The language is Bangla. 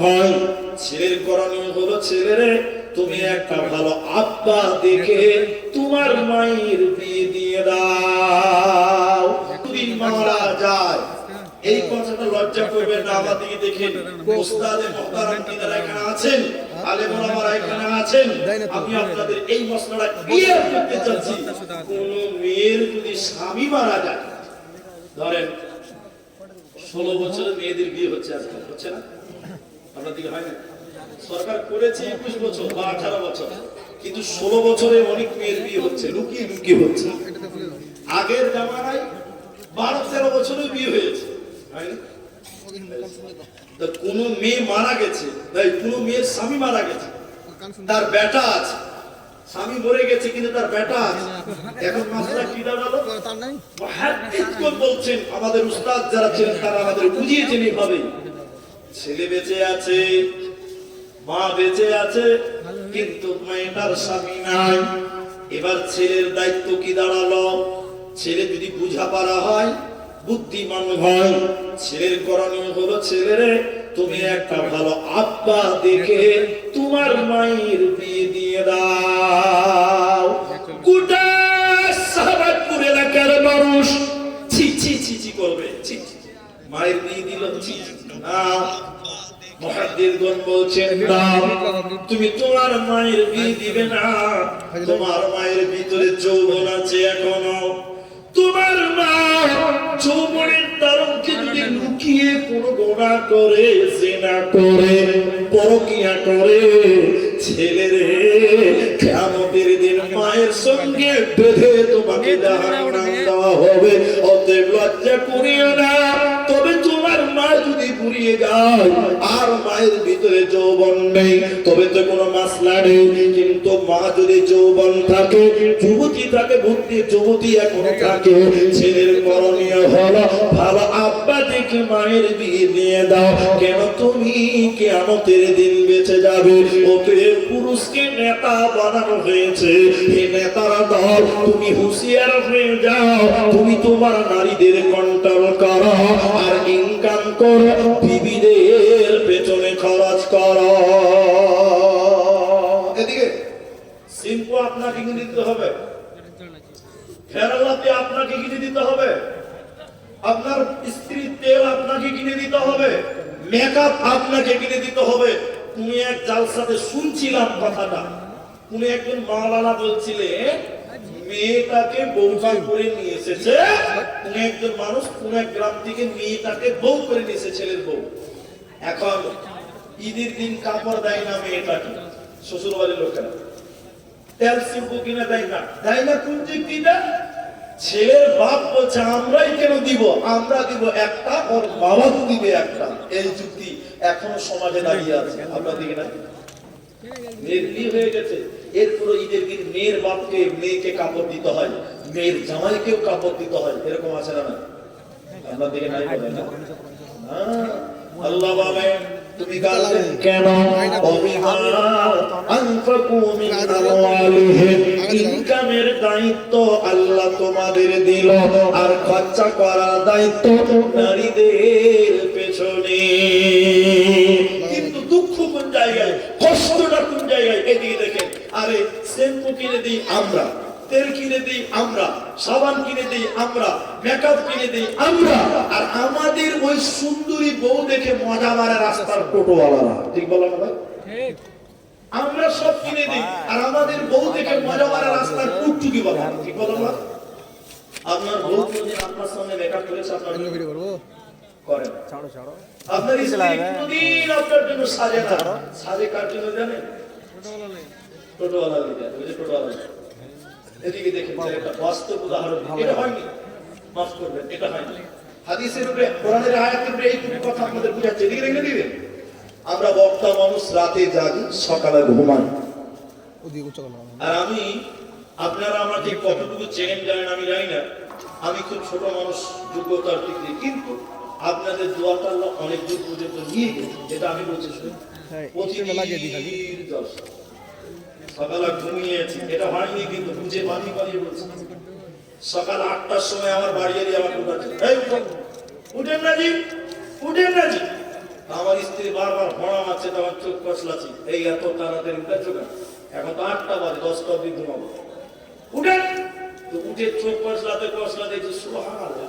ভাই ছেলের করণীয় হলো, ছেলেরে তুমি একটা ভালো আব্বা দেখে তোমার মায়ের বিয়ে দিয়ে দাও। যদি মারা যায়, এই কথাটা লজ্জা করবেন না। আমাদেরকে দেখে ওস্তাদে মুহতারাম যিনারা এখানে আছেন, আলেম ওলামারা এখানে আছেন, আমি আপনাদের এই মসলাটা ক্লিয়ার করতে চাচ্ছি। কোন মেয়ের যদি স্বামী মারা যায়, ধরেন 16 বছরের মেয়েদের বিয়ে হচ্ছে, আজকাল হচ্ছে না? আপনার দিকে হয় না? সরকার করেছে 21 বছর বা 18 বছর, কিন্তু 16 বছরে অনেক মেয়ের বিয়ে হচ্ছে, লুকিয়ে লুকিয়ে হচ্ছে। আগের জামানায় 12-13 বছরে বিয়ে হয়েছে। কোন মেয়ে মারা গেছে, তাই কোন মেয়ের স্বামী মারা গেছে, তার বেটা আছে, স্বামী মরে গেছে কিন্তু তার বেটা আছে, এখন মাসলা কি দাঁড়ালো? মুহাদ্দিসগণ বলছেন, আমাদের উস্তাদ যারা ছিলেন তারা আমাদের বুঝিয়েছেন এইভাবে, ছেলে বেঁচে আছে, মা বেঁচে আছে, কিন্তু মেয়েটার স্বামী নাই। এবার ছেলের দায়িত্ব কি দাঁড়ালো? ছেলে যদি বুঝাপড়া হয়, বুদ্ধিমান হয়, ছেলের করণীয় হলো, ছেলেরে তুমি একটা ভালো আব্বা দেখে তোমার মায়ের বিয়ে দিয়ে দাও। গোটা সাহাবাপুর এলাকার মানুষ ছি ছি ছি ছি করবে, ছি মায়ের বিয়ে দিল, ছি না। মুহাদ্দিসগণ বলছেন, না, তুমি তোমার মায়ের বিয়ে দিবে না। তোমার মায়ের ভিতরে যৌবন আছে এখনো। তোমার মা যৌবনের তারকে যদি লুকিয়ে কোনো গুনাহ করে, জিনা করে, পরকিয়া করে, ছেলেরে কিয়ামতের দিন মায়ের সঙ্গে বেঁধে তোমাকে জাহান্নামে দেওয়া হবে। অতএব লজ্জা করিও না। তবে তোমার মা যদি পুড়িয়ে যায় আর মায়ের ভিতরে যৌবন নেই, তবে তো কোনো মাসলা নেই। কিন্তু মা যদি যৌবন থাকে, যুবতী থাকে, বুদ্ধি যুবতী এখনো থাকে, ছেলের করণীয় হলো ভালো আব্বা দেখে মায়ের বিয়ে দিয়ে দাও। কেন? তুমি কিয়ামতের দিন বেঁচে যাবে। অতএব পুরুষকে নেতা বানানো হয়েছে, এই নেতারা দল, তুমি হুঁশিয়ার হয়ে যাও। তুমি তোমার নারীদের কন্ট্রোল করো আর ইনকাম করো, বিবিদের পেছনে খরচ করো। এদিকে সিম্পু আপনাকে কিনে দিতে হবে, ফেরালাতে আপনাকে কিনে দিতে হবে, আপনার স্ত্রীর তেল আপনাকে কিনে দিতে হবে, মেকআপ আপনাকে কিনে দিতে হবে। তুমি এক জালসাতে শুনছিলাম কথাটা, তুমি একজন মাওলানা বলছিলে মেয়েটাকে বউবা করে নিয়ে এসেছে। তুমি একজন মানুষ কোন এক গ্রাম থেকে মেয়েটাকে বউ করে নিয়ে এসেছে, ছেলের বউ। এখন ঈদের দিন কাপড় দেয় না মেয়েটাকে শ্বশুর বাড়ির লোকেরা, তেল সিম্পু কিনে দেয় না, দেয় না। কোন যুক্তিটা? ছেলের বাপ বলছে আমরাই কেন দিব, আমরা দিব একটা, ওর বাবা দিবে একটা। এই যুক্তি এখনো সমাজে দাঁড়িয়ে আছে। আমরা দিকে না, মেয়ের বিয়ে হয়ে গেছে, এরপরে ঈদের দিন মেয়ের বাপকে মেয়েকে কাপড় দিতে হয়, মেয়ের জামাইকেও কাপড় দিতে হয়। এরকম আছে না? আমরা দিকে নাই বলে না। আল্লাহ বলে, তুমি গালে কেন ইনকামের দায়িত্ব আল্লাহ তোমাদের দিল, আর খরচা করার দায়িত্ব নারীদের পেছনে। কিন্তু দুঃখ কোন জায়গায়, কষ্টটা কোন জায়গায়? এদিকে দেখেন, আরে শ্যাম্পু কিনে দিই আমরা, তেল কিনে দিই আমরা, সাবান কিনে দিই আমরা, মেকআপ কিনে দিই আমরা, আর আমাদের ওই সুন্দরী বউ দেখে মজা মারে রাস্তার টোটোওয়ালারা। ঠিক বলো না ভাই? আমরা সব কিনে দিই আর আমাদের বউ দেখে মজা মারে রাস্তার টুকটুকি বলা। ঠিক বলো না? আপনার বউ যদি আপনার সামনে মেকআপ করেছে, আপনার করেন, আপনার স্ত্রী কোনদিন আপনার জন্য সাজে না। সাজে কার জন্য জানেন? টোটোওয়ালা লিখে, ওই যে টোটোওয়ালা। এদিকে দেখেন, একটা বাস্তব উদাহরণ। এটা হয়নি, মাফ করবেন, এটা হয়নি। হাদিসের উপরে, কোরআনের আয়াতের উপরে এই কথা আপনাদের বুঝাচ্ছে। এদিকে রেখে দিবেন। আমরা বক্তা মানুষ, রাতে জাগি, সকালে ঘুমাই। আর আমি, আপনারা আমাকে কতটুকু চেনেন জানেন আমি জানি না। আমি খুব ছোট মানুষ যোগ্যতার দিক দিয়ে, কিন্তু আপনাদের দোয়াটা আল্লাহ অনেক দূর পর্যন্ত নিয়ে গেছে। যেটা আমি বলছি শুনুন, সকালে ঘুমিয়েছি, এটা হয়নি, কিন্তু বুঝে পানি পালিয়ে বলছি। সকাল 8টার সময় আমার বাড়ি এলে আমার উঠেন না জি, উঠেন না জি, আমার স্ত্রী বারবার ভরা মারছে, তখন চোখ কষলাছি, এই এত তাড়াতাড়ি উঠেছো কেন? এখন তো 8টা বাজে, 10টা অব্দি ঘুমাবো। উঠে তো উঠে চোখ কষলাতে কষলাতে সুবহানাল্লাহ